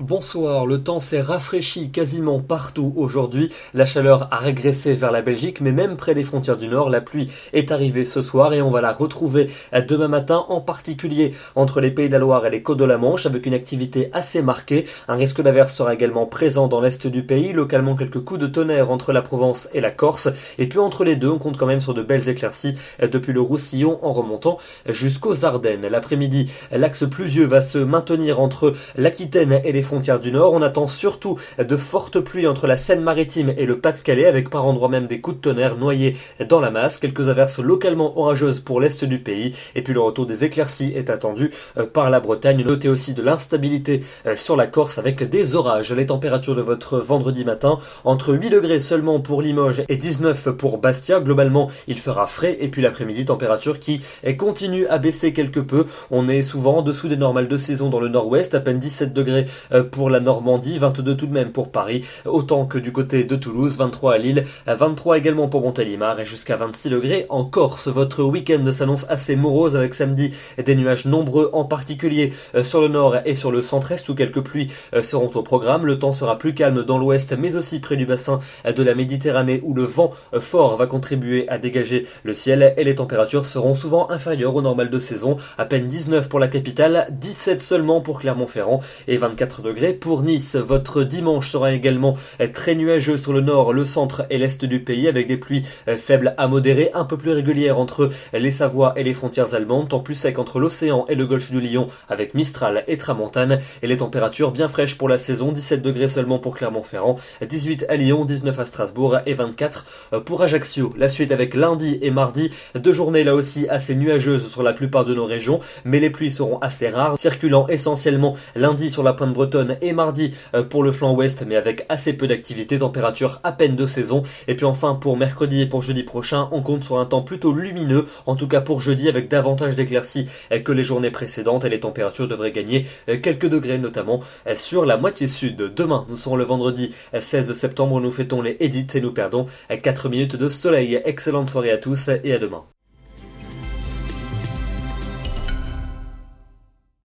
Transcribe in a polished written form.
Bonsoir, le temps s'est rafraîchi quasiment partout aujourd'hui. La chaleur a régressé vers la Belgique, mais même près des frontières du Nord, la pluie est arrivée ce soir et on va la retrouver demain matin, en particulier entre les Pays de la Loire et les Côtes de la Manche, avec une activité assez marquée. Un risque d'averse sera également présent dans l'est du pays, localement quelques coups de tonnerre entre la Provence et la Corse. Et puis entre les deux, on compte quand même sur de belles éclaircies depuis le Roussillon en remontant jusqu'aux Ardennes. L'après-midi, l'axe pluvieux va se maintenir entre l'Aquitaine et les frontières du Nord. On attend surtout de fortes pluies entre la Seine-Maritime et le Pas-de-Calais, avec par endroits même des coups de tonnerre noyés dans la masse. Quelques averses localement orageuses pour l'est du pays. Et puis le retour des éclaircies est attendu par la Bretagne. Notez aussi de l'instabilité sur la Corse avec des orages. Les températures de votre vendredi matin, entre 8 degrés seulement pour Limoges et 19 pour Bastia. Globalement, il fera frais. Et puis l'après-midi, température qui continue à baisser quelque peu. On est souvent en dessous des normales de saison dans le nord-ouest, à peine 17 degrés pour la Normandie, 22 tout de même pour Paris, autant que du côté de Toulouse, 23 à Lille, 23 également pour Montélimar et jusqu'à 26 degrés en Corse. Votre week-end s'annonce assez morose avec samedi des nuages nombreux, en particulier sur le nord et sur le centre-est où quelques pluies seront au programme. Le temps sera plus calme dans l'ouest mais aussi près du bassin de la Méditerranée où le vent fort va contribuer à dégager le ciel et les températures seront souvent inférieures aux normales de saison. À peine 19 pour la capitale, 17 seulement pour Clermont-Ferrand et 24 degrés pour Nice. Votre dimanche sera également très nuageux sur le nord, le centre et l'est du pays avec des pluies faibles à modérées, un peu plus régulières entre les Savoies et les frontières allemandes, temps plus sec entre l'océan et le golfe du Lion avec Mistral et Tramontane et les températures bien fraîches pour la saison, 17 degrés seulement pour Clermont-Ferrand, 18 à Lyon, 19 à Strasbourg et 24 pour Ajaccio. La suite avec lundi et mardi, deux journées là aussi assez nuageuses sur la plupart de nos régions, mais les pluies seront assez rares, circulant essentiellement lundi sur la pointe bretonne et mardi pour le flanc ouest, mais avec assez peu d'activité, température à peine de saison. Et puis enfin pour mercredi et pour jeudi prochain, on compte sur un temps plutôt lumineux, en tout cas pour jeudi avec davantage d'éclaircies que les journées précédentes et les températures devraient gagner quelques degrés, notamment sur la moitié sud. Demain, nous serons le vendredi 16 septembre, nous fêtons les Edith et nous perdons 4 minutes de soleil. Excellente soirée à tous et à demain.